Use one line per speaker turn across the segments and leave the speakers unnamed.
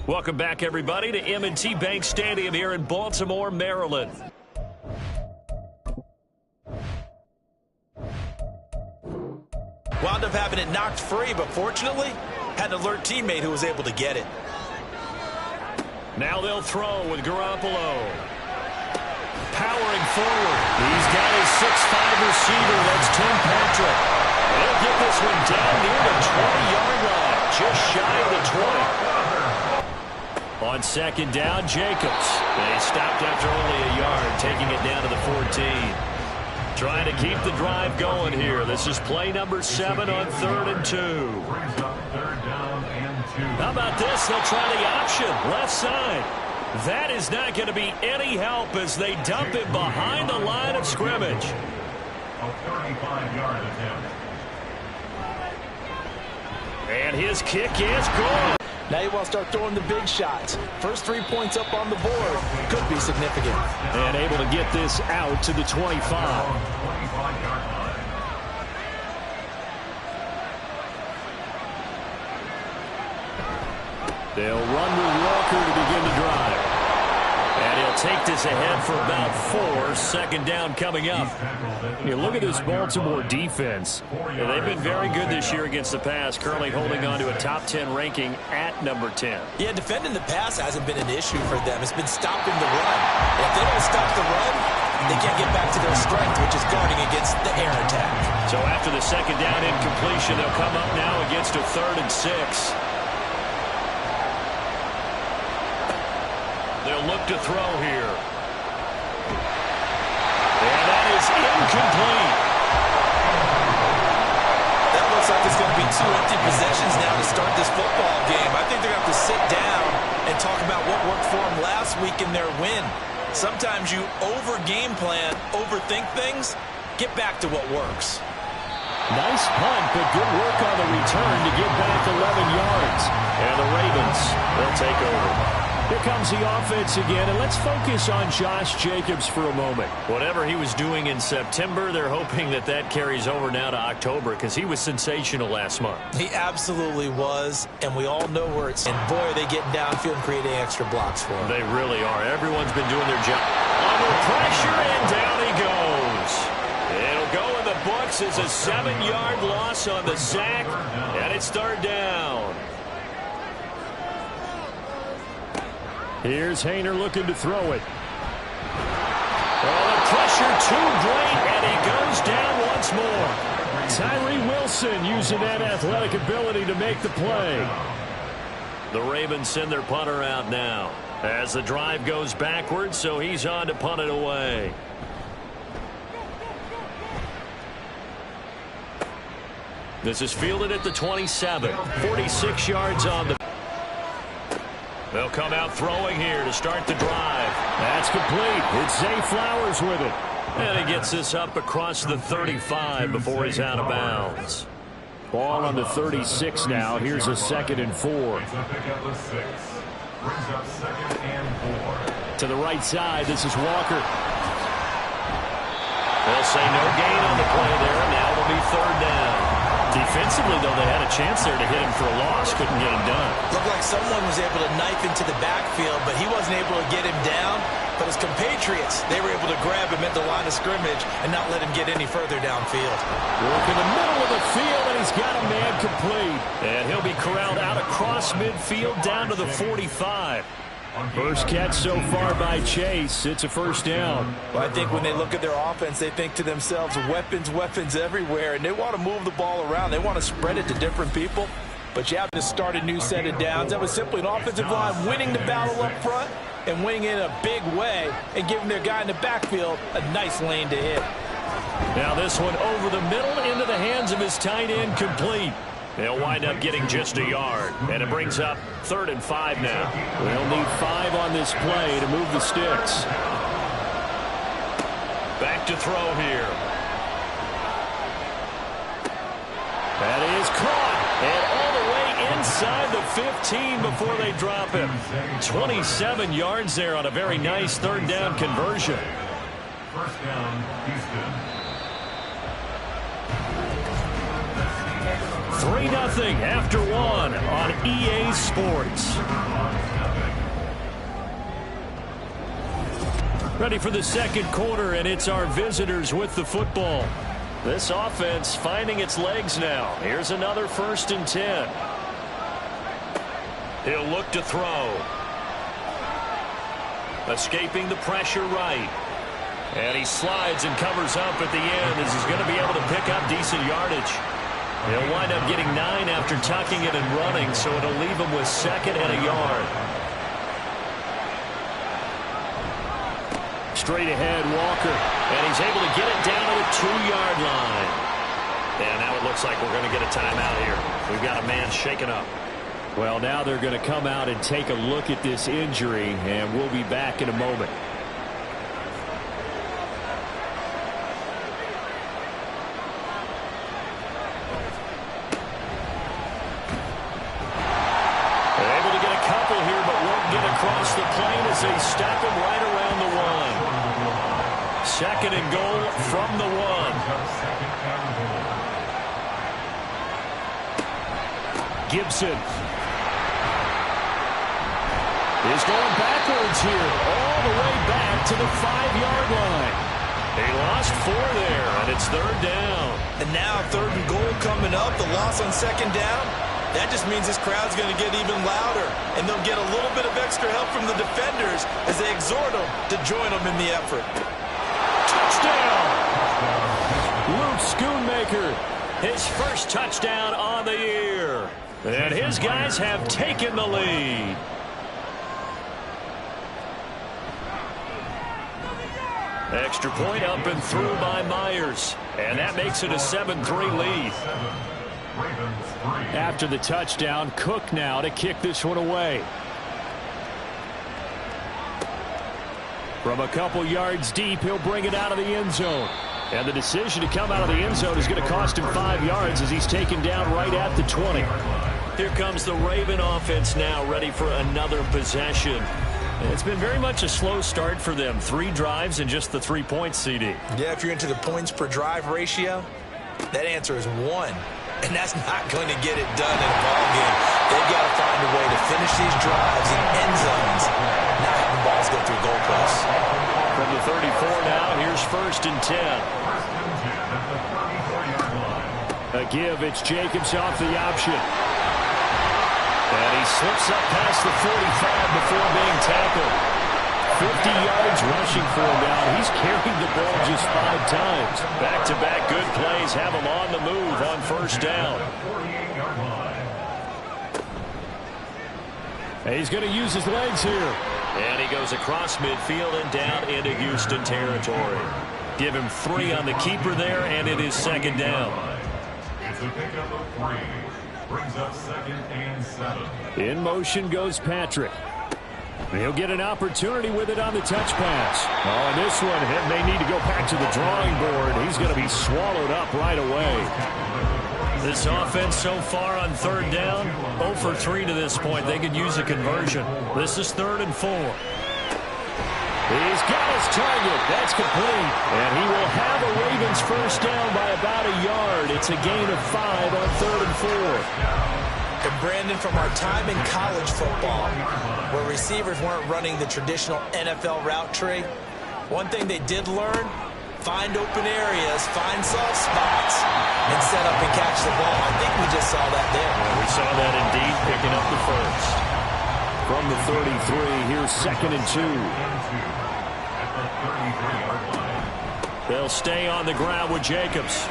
Welcome back, everybody, to M&T Bank Stadium here in Baltimore, Maryland.
Wound up having it knocked free, but fortunately, had an alert teammate who was able to get it.
Now they'll throw with Garoppolo. Powering forward. He's got his 6'5 receiver. That's Tim Patrick. He'll get this one down near the 20-yard line, just shy of the 20. On second down, Jacobs. They stopped after only a yard, taking it down to the 14. Trying to keep the drive going here. This is play number 7 on 3rd and 2. How about this? They'll try the option, left side. That is not going to be any help as they dump it behind the line of scrimmage.
A 35-yard attempt.
And his kick is good.
Now you want to start throwing the big shots. First 3 points up on the board could be significant.
And able to get this out to the 25. They'll run with Walker to begin the drive. And he'll take this ahead for about 4. Second down coming up. You look at this Baltimore defense. They've been very good this year against the pass, currently holding on to a top 10 ranking at number 10.
Yeah, defending the pass hasn't been an issue for them. It's been stopping the run. And if they don't stop the run, they can't get back to their strength, which is guarding against the air attack.
So after the second down incompletion, they'll come up now against a 3rd and 6. They'll look to throw here. And that is incomplete.
That looks like it's going to be 2 empty possessions now to start this football game. I think they're going to have to sit down and talk about what worked for them last week in their win. Sometimes you over-game plan, overthink things, get back to what works.
Nice punt, but good work on the return to get back 11 yards. And the Ravens, they'll take over. Here comes the offense again, and let's focus on Josh Jacobs for a moment. Whatever he was doing in September, they're hoping that that carries over now to October because he was sensational last month.
He absolutely was, and we all know where it's. And boy, are they getting downfield and creating extra blocks for him.
They really are. Everyone's been doing their job. Under pressure, and down he goes. It'll go in the books as a 7-yard loss on the sack, and it's 3rd down. Here's Haener looking to throw it. Oh, the pressure too great, and he goes down once more. Tyree Wilson using that athletic ability to make the play. The Ravens send their punter out now as the drive goes backwards, so he's on to punt it away. This is fielded at the 27. 46 yards on the... They'll come out throwing here to start the drive. That's complete. It's Zay Flowers with it. And he gets this up across the 35 before he's out of bounds. Ball on the 36 now. Here's a 2nd and 4. To the right side, this is Walker. They'll say no gain on the play there. Now it'll be 3rd down. Defensively, though, they had a chance there to hit him for a loss. Couldn't get him done.
Looked like someone was able to knife into the backfield, but he wasn't able to get him down. But his compatriots, they were able to grab him at the line of scrimmage and not let him get any further downfield.
Work in the middle of the field, and he's got a man complete. And he'll be corralled out across midfield down to the 45. First catch so far by Chase. It's a 1st down.
Well, I think when they look at their offense, they think to themselves, weapons, weapons everywhere, and they want to move the ball around. They want to spread it to different people, but you have to start a new set of downs. That was simply an offensive line winning the battle up front and winning in a big way and giving their guy in the backfield a nice lane to hit.
Now this one over the middle into the hands of his tight end, complete. They'll wind up getting just a yard, and it brings up 3rd and 5 now. They'll need 5 on this play to move the sticks. Back to throw here. That is caught, and all the way inside the 15 before they drop him. 27 yards there on a very nice 3rd down conversion.
First down, Houston.
3-0 after one on EA Sports. Ready for the second quarter, and it's our visitors with the football. This offense finding its legs now. Here's another 1st and 10. He'll look to throw. Escaping the pressure right. And he slides and covers up at the end as he's going to be able to pick up decent yardage. He'll wind up getting 9 after tucking it and running, so it'll leave him with 2nd and a yard. Straight ahead, Walker. And he's able to get it down to the 2-yard line. And now it looks like we're going to get a timeout here. We've got a man shaken up. Well, now they're going to come out and take a look at this injury, and we'll be back in a moment. They're able to get a couple here, but won't get across the plane as they step him right around the 1. 2nd and goal from the 1. Gibson is going backwards here, all the way back to the 5-yard line. He lost 4 there, and it's 3rd down.
And now 3rd and goal coming up, the loss on 2nd down. That just means this crowd's going to get even louder, and they'll get a little bit of extra help from the defenders as they exhort them to join them in the effort.
Touchdown! Luke Schoonmaker, his first touchdown on the year. And his guys have taken the lead. Extra point up and through by Myers. And that makes it a 7-3 lead. After the touchdown, Cook now to kick this one away. From a couple yards deep, he'll bring it out of the end zone. And the decision to come out of the end zone is going to cost him 5 yards as he's taken down right at the 20. Here comes the Raven offense now, ready for another possession. It's been very much a slow start for them. 3 drives and just the 3 points, CD.
Yeah, if you're into the points per drive ratio, that answer is 1. And that's not going to get it done in a ball game. They've got to find a way to finish these drives in end zones, not having balls go through goalposts.
From the 34 now, here's 1st and 10. A give, it's Jacobs off the option. And he slips up past the 45 before being tackled. 50 yards rushing for him now. He's carried the ball just 5 times. Back-to-back good plays have him on the move on 1st down. And he's going to use his legs here. And he goes across midfield and down into Houston territory. Give him 3 on the keeper there, and it is 2nd down.
It's a pickup of 3. Brings up 2nd and 7.
In motion goes Patrick. He'll get an opportunity with it on the touch pass. Oh, and this one, he may need to go back to the drawing board. He's going to be swallowed up right away. This offense so far on 3rd down, 0 for 3 to this point. They could use a conversion. This is 3rd and 4. He's got his target. That's complete. And he will have a Ravens first down by about a yard. It's a gain of 5 on 3rd and 4.
And Brandon, from our time in college football, where receivers weren't running the traditional NFL route tree, one thing they did learn, find open areas, find soft spots, and set up and catch the ball. I think we just saw that there.
We saw that indeed, picking up the first. From the 33, here's 2nd and 2. They'll stay on the ground with Jacobs.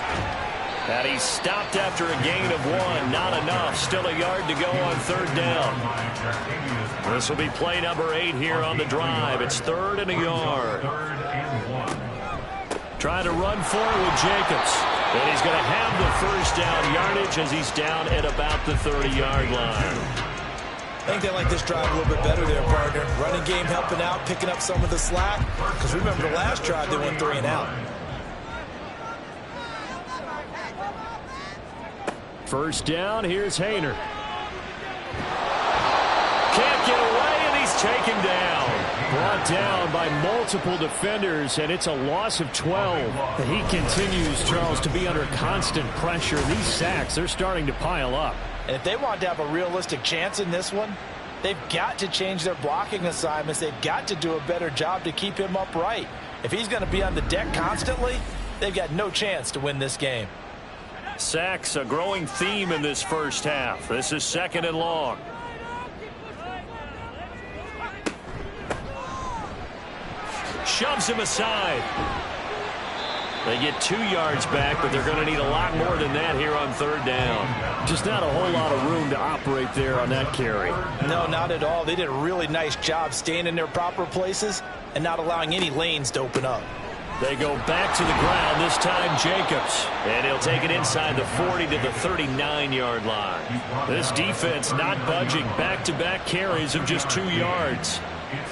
And he's stopped after a gain of 1. Not enough. Still a yard to go on 3rd down. This will be play number 8 here on the drive. It's 3rd and a yard. Trying to run for it with Jacobs. And he's going to have the first down yardage as he's down at about the 30-yard line.
I think they like this drive a little bit better there, partner. Running game helping out, picking up some of the slack. Because remember the last drive, they went 3 and out.
First down, here's Hayner. Can't get away, and he's taken down. brought down by multiple defenders, and it's a loss of 12. He continues, Charles, to be under constant pressure. These sacks, they're starting to pile up.
And if they want to have a realistic chance in this one, they've got to change their blocking assignments. They've got to do a better job to keep him upright. If he's going to be on the deck constantly, they've got no chance to win this game.
Sacks, a growing theme in this first half. This is 2nd and long. Shoves him aside. They get 2 yards back, but they're going to need a lot more than that here on 3rd down. Just not a whole lot of room to operate there on that carry.
No, not at all. They did a really nice job staying in their proper places and not allowing any lanes to open up.
They go back to the ground, this time Jacobs. And he'll take it inside the 40 to the 39-yard line. This defense not budging. Back-to-back carries of just 2 yards.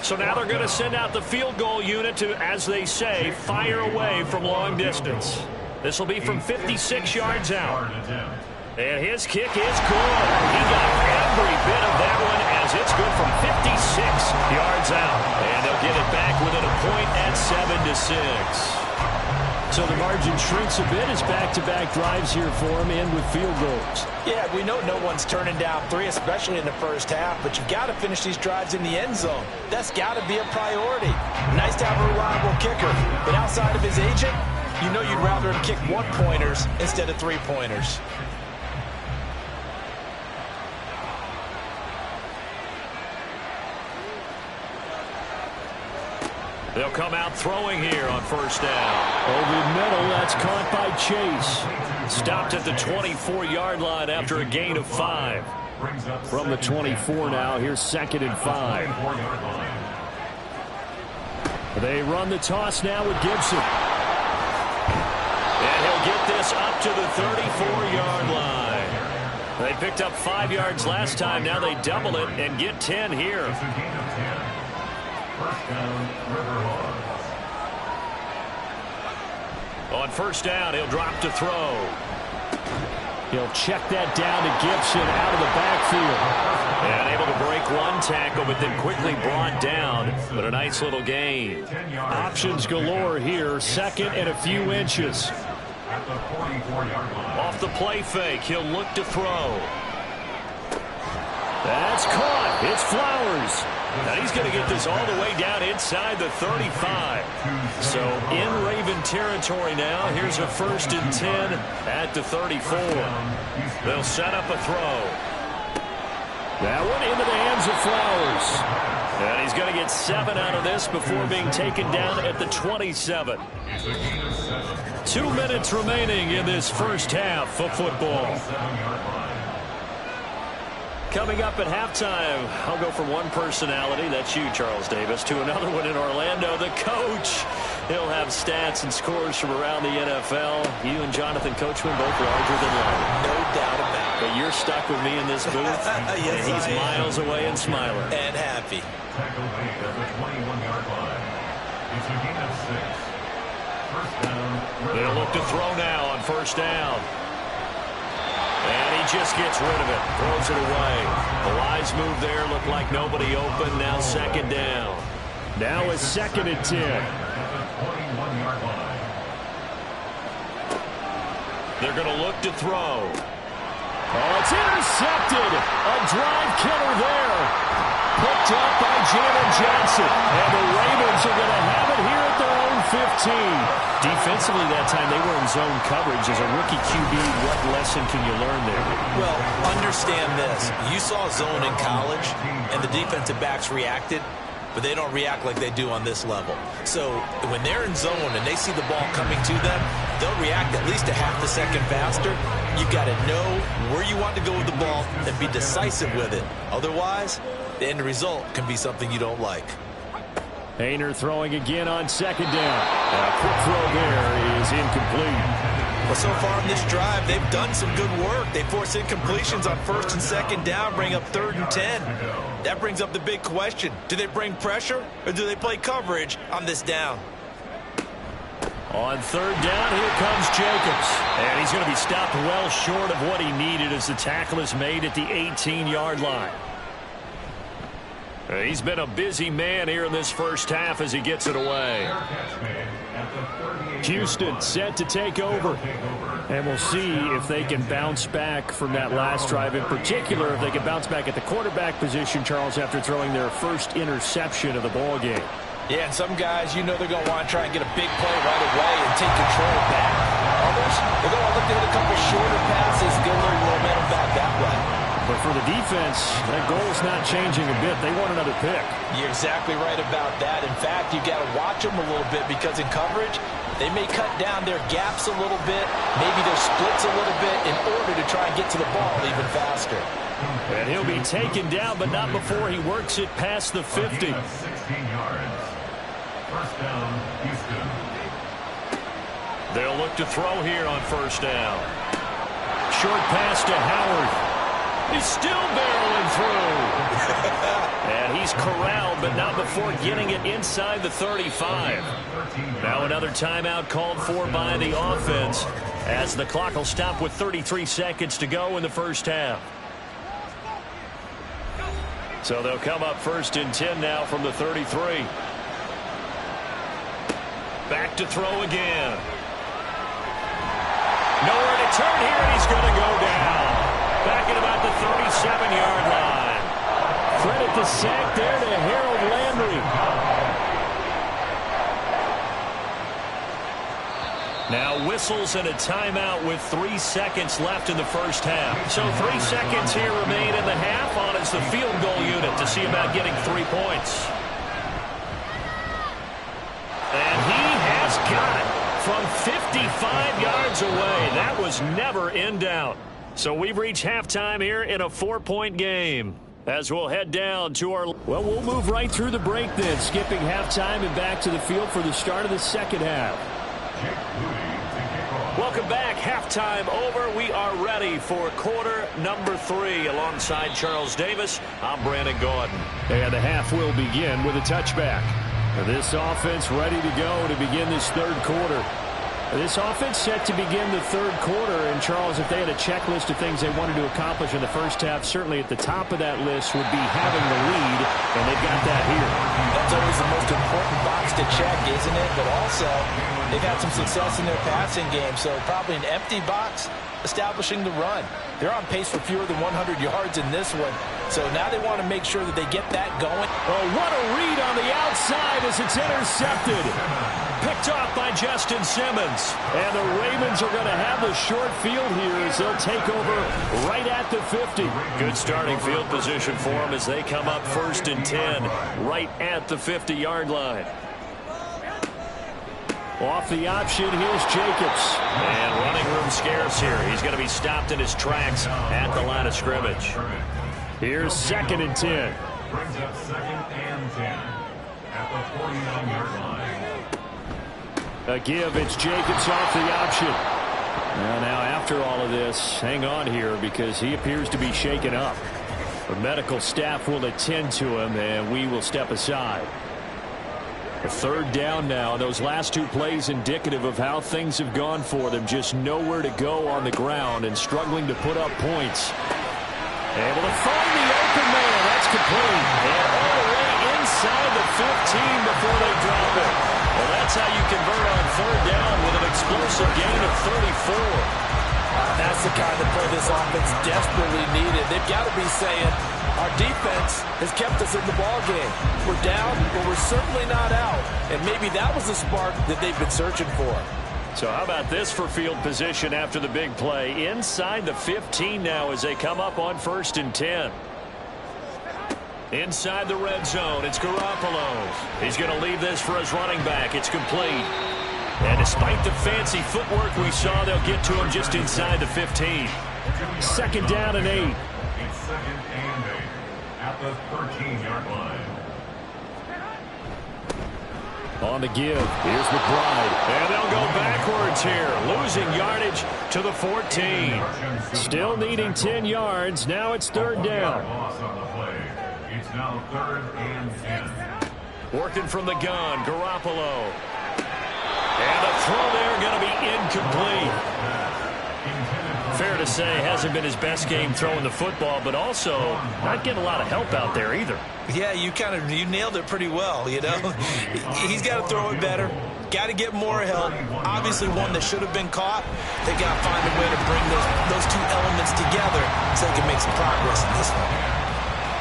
So now they're going to send out the field goal unit to, as they say, fire away from long distance. This will be from 56 yards out. And his kick is good. He got every bit of that one as it's good from 56 yards out. And they'll get it back within a point at 7-6. So the margin shrinks a bit as back-to-back drives here for him, and with field goals.
Yeah, we know no one's turning down 3, especially in the first half, but you've got to finish these drives in the end zone. That's got to be a priority. Nice to have a reliable kicker, but outside of his agent, you know you'd rather him kick 1-pointers instead of 3-pointers.
They'll come out throwing here on 1st down. Over the middle, that's caught by Chase. Stopped at the 24-yard line after a gain of 5. From the 24 now, here's 2nd and 5. They run the toss now with Gibson. And he'll get this up to the 34-yard line. They picked up 5 yards last time. Now they double it and get 10 here. On 1st down, he'll drop to throw. He'll check that down to Gibson out of the backfield. And able to break 1 tackle, but then quickly brought down. But a nice little gain. Options galore here. 2nd and a few inches. Off the play fake, he'll look to throw. That's caught. It's Flowers. Now he's going to get this all the way down inside the 35. So in Raven territory now. Here's a 1st and 10 at the 34. They'll set up a throw. That one into the hands of Flowers. And he's going to get 7 out of this before being taken down at the 27. 2 minutes remaining in this first half of football. Coming up at halftime, I'll go from one personality, that's you, Charles Davis, to another one in Orlando, the coach. He'll have stats and scores from around the NFL. You and Jonathan Coachman both larger than life.
No doubt about it.
But you're stuck with me in this booth,
Yes,
and he's miles away and smiling.
And happy.
Tackle made at the 21-yard line. It's a gain of 6. 1st down.
They'll look to throw now on 1st down. And he just gets rid of it. Throws it away. The wise move there. Looked like nobody open. Now 2nd down. Now it's 2nd and 10.
21-yard line.
They're going to look to throw. Oh, it's intercepted. A drive killer there. Picked up by Jalen Johnson. And the Ravens are going to have it here at their own 15. Defensively that time, they were in zone coverage. As a rookie QB, what lesson can you learn there?
Well, understand this. You saw zone in college, and the defensive backs reacted, but they don't react like they do on this level. So when they're in zone and they see the ball coming to them, they'll react at least a half a second faster. You've got to know where you want to go with the ball and be decisive with it. Otherwise, the end result can be something you don't like.
Hayner throwing again on 2nd down. A quick throw there is incomplete.
Well, so far in this drive, they've done some good work. They force incompletions on 1st and 2nd down, bring up 3rd and 10. That brings up the big question. Do they bring pressure or do they play coverage on this down?
On 3rd down, here comes Jacobs. And he's going to be stopped well short of what he needed as the tackle is made at the 18-yard line. He's been a busy man here in this first half as he gets it away. Houston set to take over. And we'll see if they can bounce back from that last drive. In particular, if they can bounce back at the quarterback position, Charles, after throwing their first interception of the ball game.
Yeah, and some guys, you know they're going to want to try and get a big play right away and take control back. Others, they're going to look to hit a couple shorter passes, get a little momentum back that way.
But for the defense, that goal's not changing a bit. They want another pick.
You're exactly right about that. In fact, you've got to watch them a little bit because in coverage, they may cut down their gaps a little bit, maybe their splits a little bit in order to try and get to the ball even faster.
And he'll be taken down, but not before he works it past the 50.
16 yards. First down, Houston.
They'll look to throw here on first down. Short pass to Howard. He's still barreling through. And he's corralled, but not before getting it inside the 35. Now another timeout called for by the offense as the clock will stop with 33 seconds to go in the first half. So they'll come up first and 10 now from the 33. Back to throw again. Nowhere to turn here, and he's going to go down. Back at about the 37-yard line. Credit the sack there to Harold Landry. Now whistles and a timeout with 3 seconds left in the first half. So 3 seconds here remain in the half on as the field goal unit to see about getting 3 points. And he has got it from 55 yards away. That was never in doubt. So we've reached halftime here in a 4-point game. As we'll head down to our... Well, we'll move right through the break then, skipping halftime and back to the field for the start of the second half. Welcome back. Halftime over. We are ready for quarter number 3. Alongside Charles Davis, I'm Brandon Gordon. And the half will begin with a touchback. This offense ready to go to begin this third quarter. This offense set to begin the third quarter. And, Charles, if they had a checklist of things they wanted to accomplish in the first half, certainly at the top of that list would be having the lead, and they've got that here.
That's always the most important box to check, isn't it? But also, they've had some success in their passing game, so probably an empty box establishing the run. They're on pace for fewer than 100 yards in this one, so now they want to make sure that they get that going.
Oh, what a read on the outside as it's intercepted. Picked off by Justin Simmons. And the Ravens are going to have the short field here as they'll take over right at the 50. Good starting field position for them as they come up first and 10 right at the 50-yard line. Off the option, here's Jacobs. And running room scarce here. He's going to be stopped in his tracks at the line of scrimmage. Here's second and 10.
Brings up second and 10 at the 49-yard line.
A give, it's Jacobs off the option. Now after all of this, hang on here because he appears to be shaken up. The medical staff will attend to him, and we will step aside. A third down now. Those last 2 plays indicative of how things have gone for them. Just nowhere to go on the ground and struggling to put up points. Able to find the open man. That's complete. And all the way inside the 15 before they drop it. Well, that's how you convert on third down with an explosive gain of 34.
That's the kind of play this offense desperately needed. They've got to be saying, our defense has kept us in the ball game. We're down, but we're certainly not out. And maybe that was the spark that they've been searching for.
So how about this for field position after the big play? Inside the 15 now as they come up on first and 10. Inside the red zone, it's Garoppolo. He's going to leave this for his running back. It's complete. And despite the fancy footwork we saw, they'll get to him just inside the 15. Second down and 8.
It's second and 8 at the 13-yard line.
On the give, here's McBride. And they'll go backwards here, losing yardage to the 14. Still needing 10 yards. Now it's third down.
It's now third and 10.
Working from the gun, Garoppolo. And a throw there going to be incomplete. Fair to say, hasn't been his best game throwing the football, but also not getting a lot of help out there either.
Yeah, you nailed it pretty well, you know. He's got to throw it better. Got to get more help. Obviously one that should have been caught. They got to find a way to bring those two elements together so they can make some progress in this one.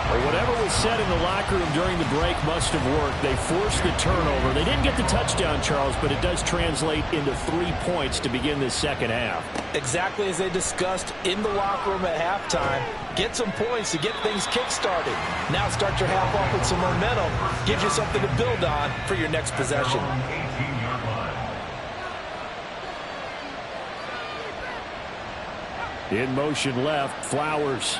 Well, whatever was said in the locker room during the break must have worked. They forced the turnover. They didn't get the touchdown, Charles, but it does translate into 3 points to begin this second half.
Exactly as they discussed in the locker room at halftime. Get some points to get things kick-started. Now start your half off with some momentum. Gives you something to build on for your next possession.
In motion left, Flowers.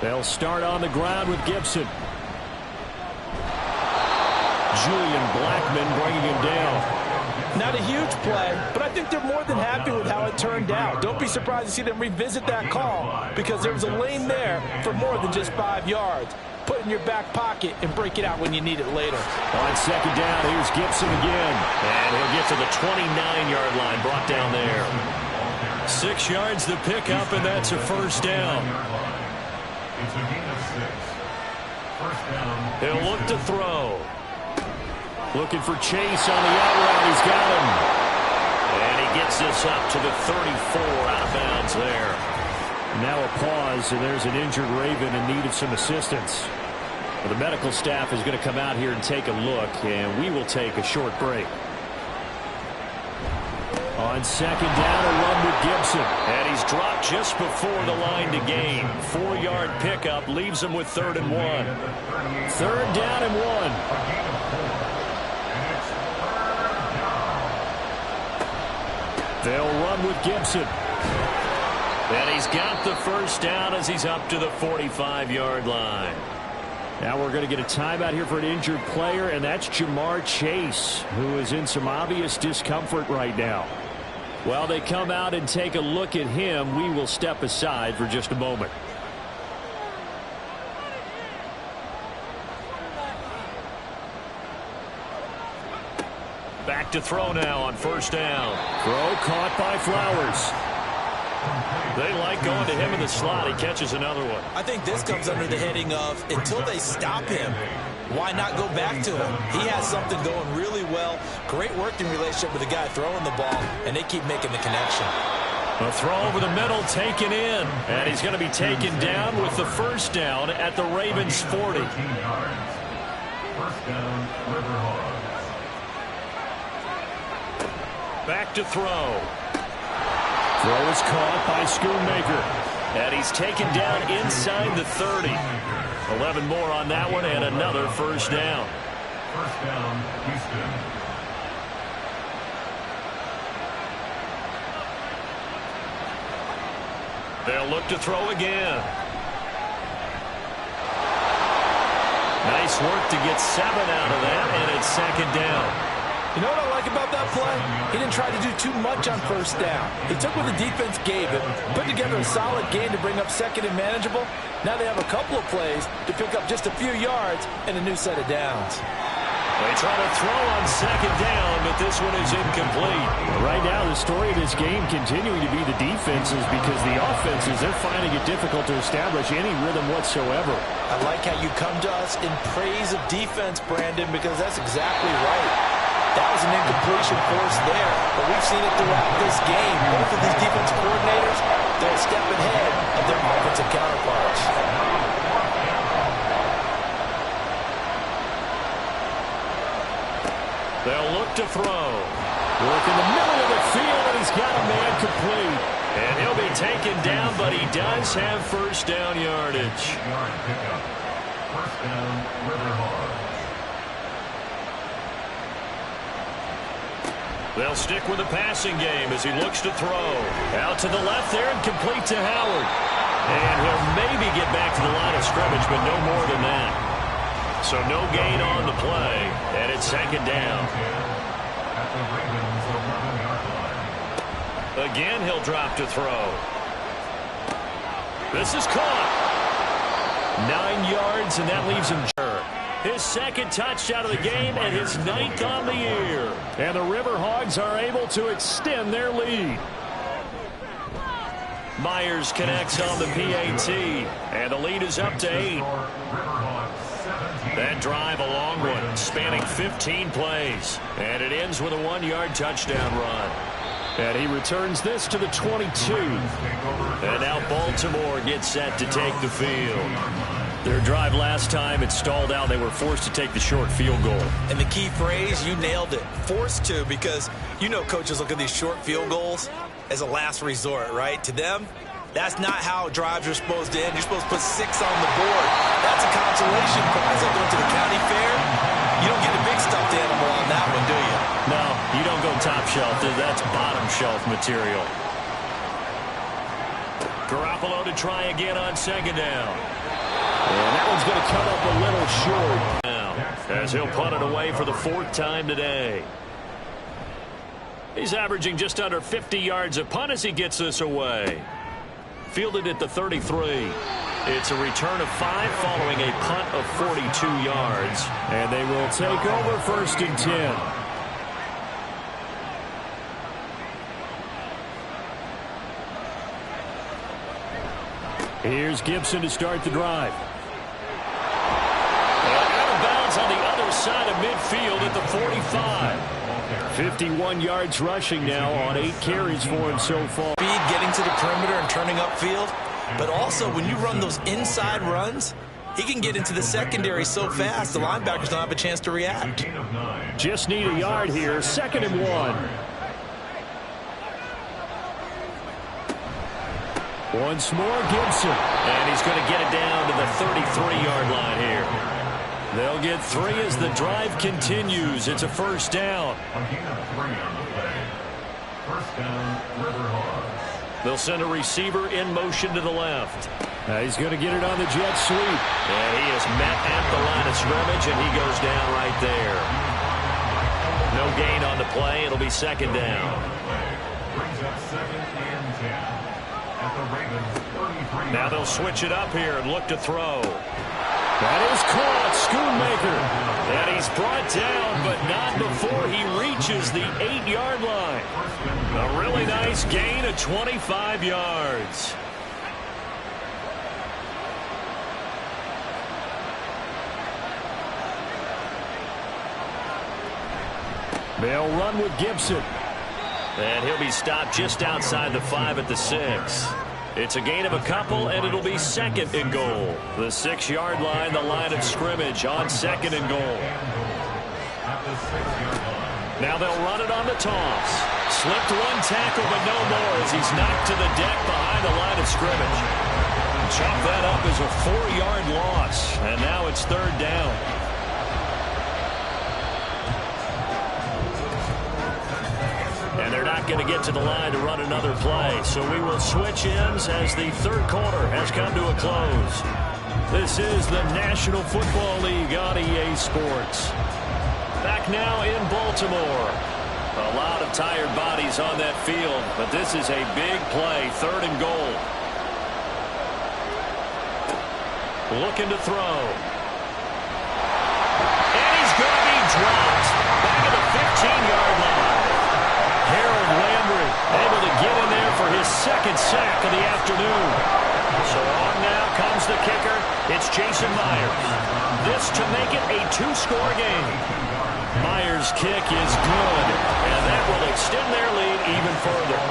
They'll start on the ground with Gibson. Julian Blackmon bringing him down.
Not a huge play, but I think they're more than happy with how it turned out. Don't be surprised to see them revisit that call because there was a lane there for more than just 5 yards. Put it in your back pocket and break it out when you need it later.
On second down, here's Gibson again. And he'll get to the 29-yard line, brought down there. 6 yards to pick up, and that's a first down.
It's a gain of 6. First down.
He'll look to throw. Looking for Chase on the out route. He's got him. And he gets this up to the 34 out of bounds there. Now a pause, and there's an injured Raven in need of some assistance. Well, the medical staff is going to come out here and take a look, and we will take a short break. On second down, a run with Gibson. And he's dropped just before the line to gain. 4-yard pickup leaves him with 3rd and 1. 3rd down and 1. They'll run with Gibson. And he's got the first down as he's up to the 45-yard line. Now we're going to get a timeout here for an injured player, and that's Jamar Chase, who is in some obvious discomfort right now. While they come out and take a look at him, we will step aside for just a moment. Back to throw now on first down. Throw caught by Flowers. They like going to him in the slot. He catches another one.
I think this comes under the heading of until they stop him, why not go back to him? He has something going really well. Great working relationship with the guy throwing the ball, and they keep making the connection.
A throw over the middle taken in. And he's going to be taken down with the first down at the Ravens 40.
First down, River Hogs.
Back to throw. Throw is caught by Schoonmaker. And he's taken down inside the 30. 11 more on that one and another first down.
First down, Houston.
They'll look to throw again. Nice work to get 7 out of that, and it's second down.
You know what I like about that play? He didn't try to do too much on first down. He took what the defense gave him, put together a solid game to bring up second and manageable. Now they have a couple of plays to pick up just a few yards and a new set of downs.
They try to throw on second down, but this one is incomplete. Right now, the story of this game continuing to be the defenses because the offenses, they're finding it difficult to establish any rhythm whatsoever.
I like how you come to us in praise of defense, Brandon, because that's exactly right. That was an incompletion force there, but we've seen it throughout this game. Both of these defense coordinators, they're a step ahead of their offensive counterparts.
They'll look to throw. Work in the middle of the field, and he's got a man complete. And he'll be taken down, but he does have first down yardage.
Yard pickup. First down, River Hogs.
They'll stick with the passing game as he looks to throw. Out to the left there and complete to Howard. And he'll maybe get back to the line of scrimmage, but no more than that. So no gain on the play, and it's second down.
At the Ravens 11-yard line.
Again, he'll drop to throw. This is caught. 9 yards, and that leaves him sure. His second touchdown of the game and his 9th on the year. And the River Hogs are able to extend their lead. Myers connects on the PAT, and the lead is up to 8. That drive, a long one, spanning 15 plays, and it ends with a 1-yard touchdown run. And he returns this to the 22. And now Baltimore gets set to take the field. Their drive last time, it stalled out. They were forced to take the short field goal.
And the key phrase, you nailed it, forced to, because you know coaches look at these short field goals as a last resort, right? To them, that's not how drives are supposed to end. You're supposed to put 6 on the board. That's a consolation prize. Like going to the county fair, you don't get a big stuffed animal on that one, do you?
No, you don't go top shelf. That's bottom shelf material. Garoppolo to try again on second down.
And that one's going to come up a little short.
Now, as he'll punt it away for the 4th time today. He's averaging just under 50 yards a punt as he gets this away. Fielded at the 33. It's a return of 5 following a punt of 42 yards.
And they will take over 1st and 10. Here's Gibson to start the drive.
And out of bounds on the other side of midfield at the 45.
51 yards rushing now on 8 carries for him so far.
Speed, getting to the perimeter and turning upfield. But also, when you run those inside runs, he can get into the secondary so fast, the linebackers don't have a chance to react.
Just need a yard here, 2nd and 1. Once more, Gibson.
And he's going to get it down to the 33-yard line here. They'll get 3 as the drive continues. It's a 1st down. They'll send a receiver in motion to the left.
He's going to get it on the jet sweep.
And he is met at the line of scrimmage, and he goes down right there. No gain on the play. It'll be 2nd down. Now they'll switch it up here and look to throw.
That is caught. Schoonmaker.
And he's brought down, but not before he reaches the 8-yard line. A really nice gain of 25 yards.
They'll run with Gibson.
And he'll be stopped just outside the 5 at the 6. It's a gain of a couple, and it'll be 2nd and goal. The 6-yard line, the line of scrimmage on 2nd and goal. Now they'll run it on the toss. Slipped 1 tackle, but no more as he's knocked to the deck behind the line of scrimmage. Chop that up as a 4-yard loss, and now it's 3rd down. And they're not going to get to the line to run another play. So we will switch ends as the 3rd quarter has come to a close. This is the National Football League on EA Sports. Back now in Baltimore. A lot of tired bodies on that field, but this is a big play, 3rd and goal. Looking to throw. And he's going to be dropped back at the 15-yard line. Harold Landry able to get in there for his 2nd sack of the afternoon. So on now comes the kicker. It's Jason Myers. This to make it a 2-score game. Myers' kick is good, and that will extend their lead even further.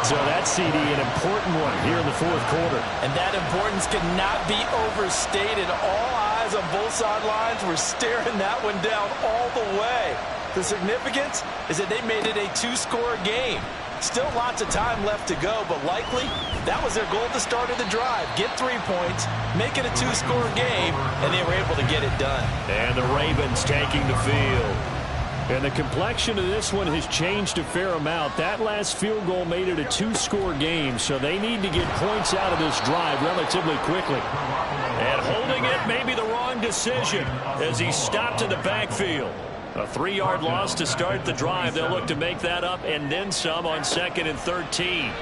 So that CD, an important one here in the 4th quarter.
And that importance cannot be overstated. All eyes on both sidelines were staring that one down all the way. The significance is that they made it a 2-score game. Still lots of time left to go, but likely that was their goal at the start of the drive. Get 3 points, make it a 2-score game, and they were able to get it done.
And the Ravens taking the field.
And the complexion of this one has changed a fair amount. That last field goal made it a 2-score game, so they need to get points out of this drive relatively quickly.
And holding it may be the wrong decision as he stopped in the backfield. A 3-yard loss to start the drive. They'll look to make that up and then some on 2nd and 13.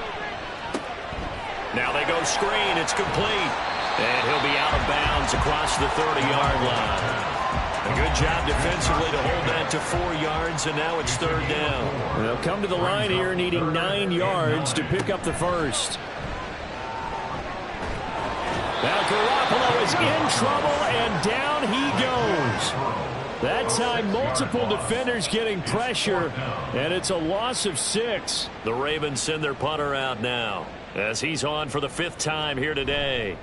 Now they go screen. It's complete. And he'll be out of bounds across the 30-yard line. A good job defensively to hold that to 4 yards, and now it's 3rd down.
They'll come to the line here needing 9 yards to pick up the 1st. Now Garoppolo is in trouble, and down he goes. That time, multiple defenders getting pressure, and it's a loss of 6.
The Ravens send their punter out now, as he's on for the 5th time here today.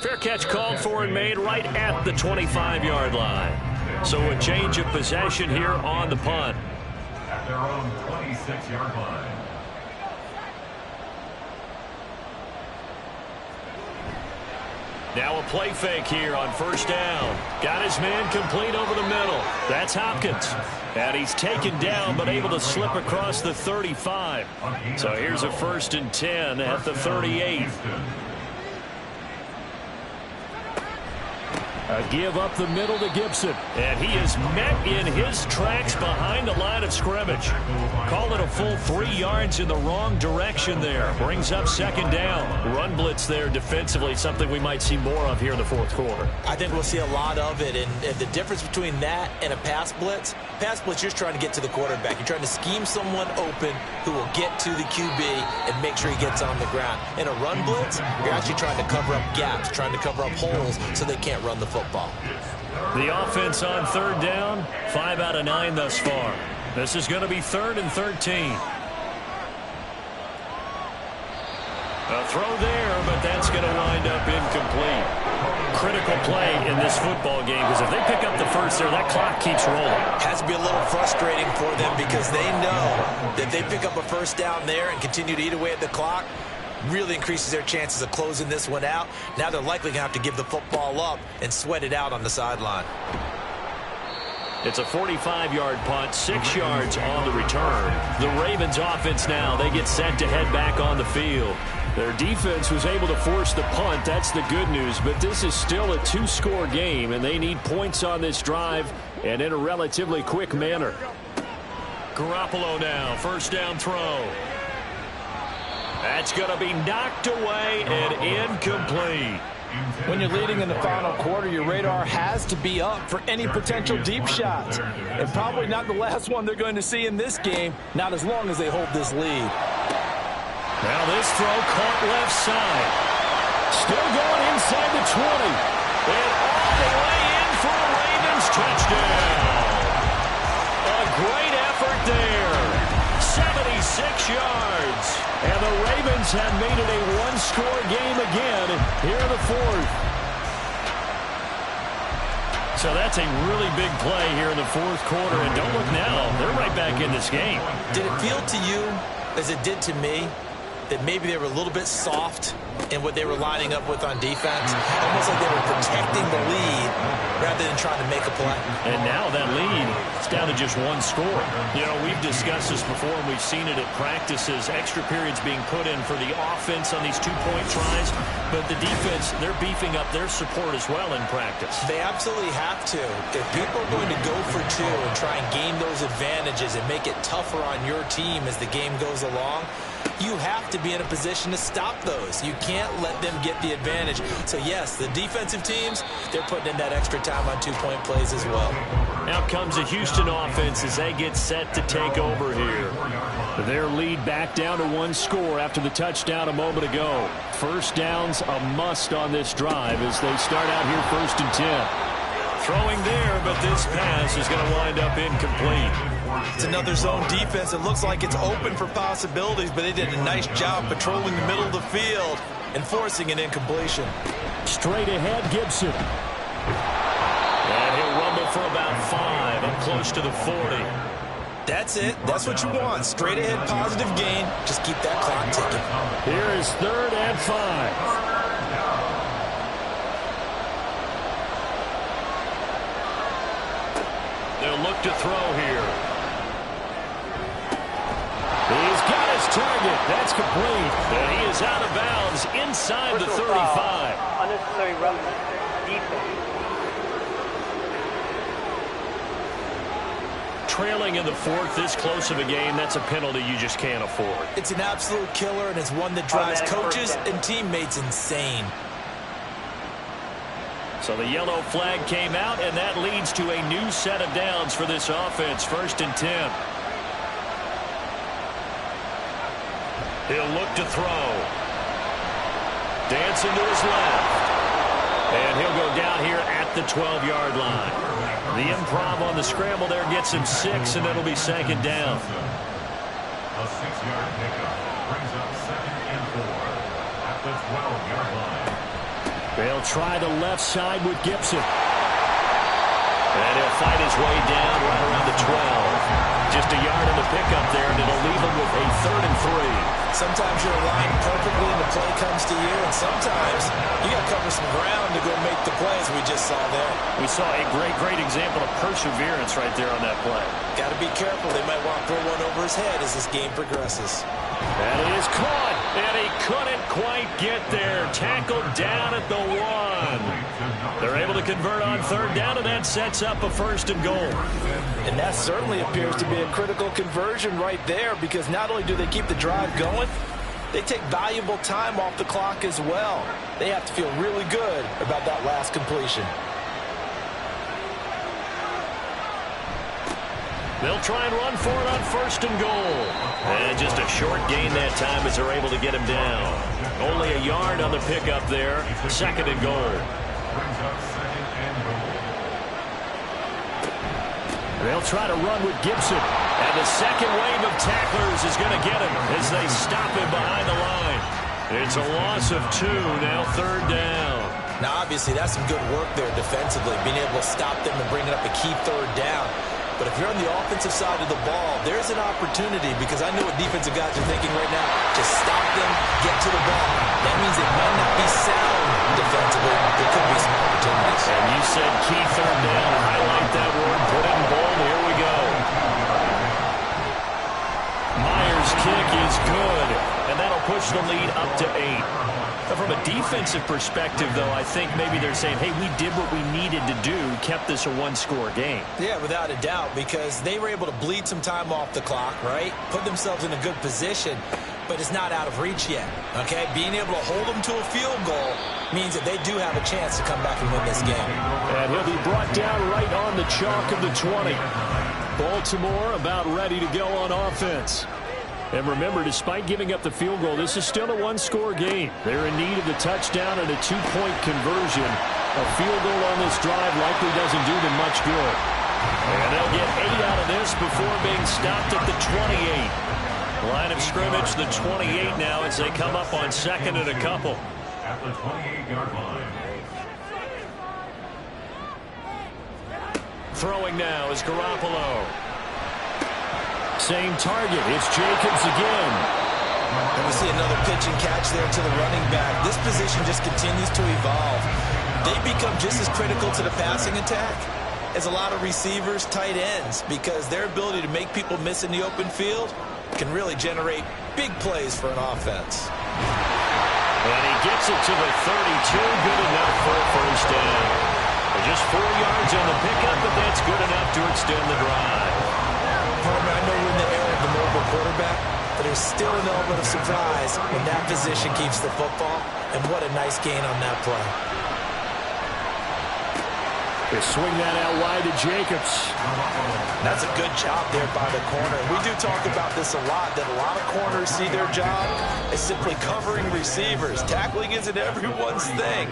Fair catch called for and made right at the 25-yard line. So a change of possession here on the punt.
At their own 26-yard line.
Now a play fake here on 1st down. Got his man complete over the middle. That's Hopkins. And he's taken down but able to slip across the 35. So here's a 1st and 10 at the 38.
A give up the middle to Gibson.
And he is met in his tracks behind the line of scrimmage. Call it a full 3 yards in the wrong direction there. Brings up 2nd down. Run blitz there defensively, something we might see more of here in the 4th quarter.
I think we'll see a lot of it. And the difference between that and a pass blitz, you're just trying to get to the quarterback. You're trying to scheme someone open who will get to the QB and make sure he gets on the ground. In a run blitz, you're actually trying to cover up gaps, trying to cover up holes so they can't run the football.
The offense on 3rd down, 5 out of 9 thus far. This is going to be 3rd and 13. A throw there, but that's going to wind up incomplete. Critical play in this football game, because if they pick up the first there, that clock keeps rolling.
Has to be a little frustrating for them because they know that they pick up a 1st down there and continue to eat away at the clock, really increases their chances of closing this one out. Now they're likely going to have to give the football up and sweat it out on the sideline.
It's a 45-yard punt, 6 yards on the return. The Ravens offense now, they get set to head back on the field.
Their defense was able to force the punt. That's the good news. But this is still a 2-score game, and they need points on this drive and in a relatively quick manner.
Garoppolo now, 1st down throw. That's going to be knocked away and incomplete.
When you're leading in the final quarter, your radar has to be up for any potential deep shots. And probably not the last one they're going to see in this game, not as long as they hold this lead.
Now this throw caught left side.
Still going inside the 20.
And all the way in for a Ravens touchdown. A great effort there. 76 yards.
And the Ravens have made it a 1-score game again here in the 4th.
So that's a really big play here in the 4th quarter. And don't look now, they're right back in this game.
Did it feel to you, as it did to me, that maybe they were a little bit soft in what they were lining up with on defense? Almost like they were protecting the lead rather than trying to make a play.
And now that lead is down to just 1 score. You know, we've discussed this before, and we've seen it at practices. Extra periods being put in for the offense on these 2-point tries. But the defense, they're beefing up their support as well in practice.
They absolutely have to. If people are going to go for 2 and try and gain those advantages and make it tougher on your team as the game goes along, you have to be in a position to stop those. You can't let them get the advantage. So, yes, the defensive teams, they're putting in that extra time on 2-point plays as well.
Now comes the Houston offense as they get set to take over here.
Their lead back down to 1 score after the touchdown a moment ago. 1st down's a must on this drive as they start out here 1st and 10.
Throwing there, but this pass is going to wind up incomplete.
It's another zone defense. It looks like it's open for possibilities, but they did a nice job patrolling the middle of the field and forcing an incompletion.
Straight ahead, Gibson.
And he'll rumble for about 5 and close to the 40.
That's it. That's what you want. Straight ahead, positive gain. Just keep that clock ticking.
Here is 3rd and 5.
They'll look to throw here.
He's got his target. That's complete.
And he is out of bounds inside the 35.
Unnecessary run defense.
Trailing in the 4th, this close of a game, that's a penalty you just can't afford.
It's an absolute killer, and it's one that drives coaches and teammates insane.
So the yellow flag came out, and that leads to a new set of downs for this offense. 1st and 10. He'll look to throw. Dancing to his left. And he'll go down here at the 12-yard line. The improv on the scramble there gets him 6, and it'll be second down.
A 6-yard pickup brings up 2nd and 4 at the 12-yard line.
They'll try the left side with Gibson.
And he'll fight his way down right around the 12. Just a yard on the pickup there, and it'll leave him with a 3rd and 3.
Sometimes you're aligned perfectly and the play comes to you, and sometimes you got to cover some ground to go make the plays we just saw there.
We saw a great example of perseverance right there on that play.
Got to be careful. They might want to throw one over his head as this game progresses.
And it is caught, and he couldn't quite get there. Tackled down at the 1. They're able to convert on 3rd down, and that sets up a 1st and goal.
And that certainly appears to be a critical conversion right there, because not only do they keep the drive going, they take valuable time off the clock as well. They have to feel really good about that last completion.
They'll try and run for it on 1st and goal. And just a short gain that time as they're able to get him down. Only a yard on the pickup there. 2nd and goal.
Brings up 2nd and goal.
They'll try to run with Gibson.
And the second wave of tacklers is going to get him as they stop him behind the line. It's a loss of 2, now 3rd down.
Now, obviously, that's some good work there defensively, being able to stop them and bring up a key 3rd down. But if you're on the offensive side of the ball, there's an opportunity, because I know what defensive guys are thinking right now. Just stop them, get to the ball. That means it might not be sound defensively. There could be some opportunities.
And you said key 3rd down. Highlight that word. Put it in bold. Here we go. Myers' kick is good, and that'll push the lead up to 8. But from a defensive perspective, though, I think maybe they're saying, hey, we did what we needed to do, kept this a 1-score game.
Yeah, without a doubt, because they were able to bleed some time off the clock, right? Put themselves in a good position, but it's not out of reach yet, okay? Being able to hold them to a field goal means that they do have a chance to come back and win this game.
And he'll be brought down right on the chalk of the 20. Baltimore about ready to go on offense. And remember, despite giving up the field goal, this is still a 1-score game. They're in need of the touchdown and a 2-point conversion. A field goal on this drive likely doesn't do them much good. And they'll get 8 out of this before being stopped at the 28. Line of scrimmage, the 28 now as they come up on 2nd and a couple.
At the 28-yard line.
Throwing now is Garoppolo.
Same target. It's Jacobs again.
And we see another pitch and catch there to the running back. This position just continues to evolve. They become just as critical to the passing attack as a lot of receivers, tight ends, because their ability to make people miss in the open field can really generate big plays for an offense.
And he gets it to the 32. Good enough for a 1st down. Just 4 yards on the pickup, but that's good enough to extend the drive.
Palmer, I know we're in the era of the mobile quarterback, but there's still an element of surprise when that position keeps the football, and what a nice gain on that play.
They swing that out wide to Jacobs.
That's a good job there by the corner. We do talk about this a lot, that a lot of corners see their job as simply covering receivers. Tackling isn't everyone's thing,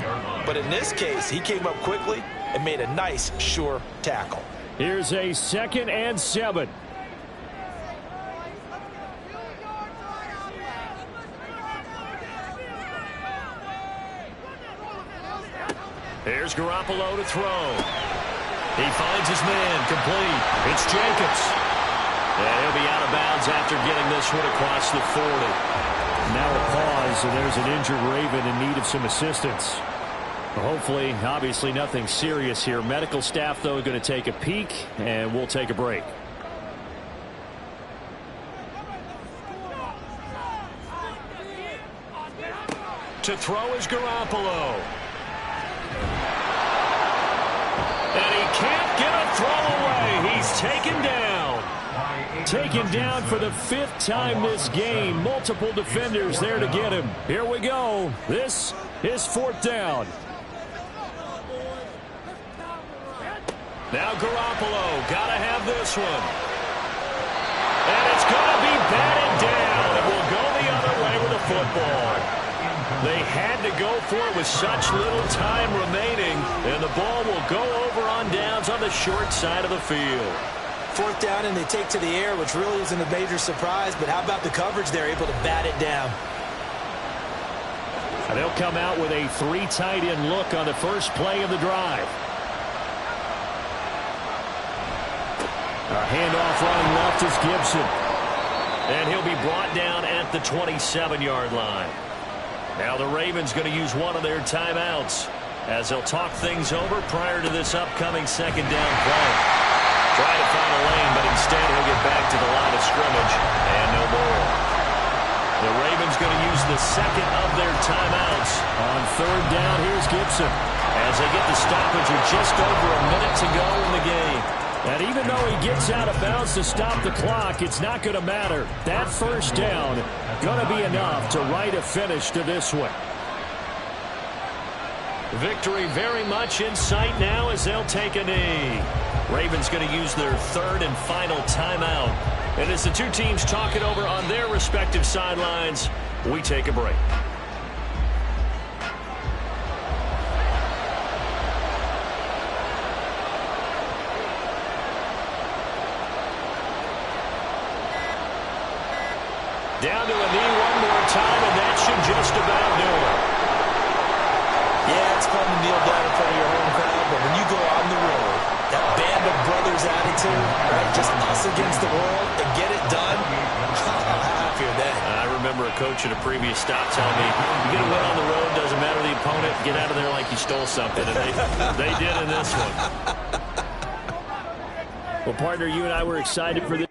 but in this case, he came up quickly and made a nice, sure tackle.
Here's a 2nd and 7.
Here's Garoppolo to throw. He finds his man, complete. It's Jacobs. And he'll be out of bounds after getting this one across the 40.
Now a pause, and there's an injured Raven in need of some assistance. Hopefully, obviously nothing serious here. Medical staff, though, going to take a peek, and we'll take a break.
To throw is Garoppolo. And he can't get a throw away. He's taken down.
Taken down for the 5th time this game. Multiple defenders there to get him. Here we go. This is 4th down.
Now Garoppolo, gotta have this one. And it's gonna be batted down. It will go the other way football. They had to go for it with such little time remaining, and the ball will go over on downs on the short side of the field.
4th down, and they take to the air, which really isn't a major surprise, but how about the coverage? They're able to bat it down.
And they'll come out with a 3 tight end look on the first play of the drive. A handoff running left is Gibson. And he'll be brought down at the 27-yard line. Now the Ravens going to use one of their timeouts as they'll talk things over prior to this upcoming 2nd down play. Try to find a lane, but instead he'll get back to the line of scrimmage and no more. The Ravens going to use the 2nd of their timeouts. On 3rd down, here's Gibson. As they get the stoppage with just over a minute to go in the game. And even though he gets out of bounds to stop the clock, it's not going to matter. That 1st down going to be enough to write a finish to this one.
Victory very much in sight now as they'll take a knee. Ravens going to use their 3rd and final timeout. And as the two teams talk it over on their respective sidelines, we take a break. Down to a knee one more time, and that should just about do it.
Yeah, it's fun to kneel down in front of your home crowd, but when you go on the road, that band of brothers attitude, right, just us against the world, and get it done, how happy are they?
I remember a coach at a previous stop telling me, you get a win on the road, doesn't matter the opponent, get out of there like you stole something, and they did in this one.
Well, partner, you and I were excited for this.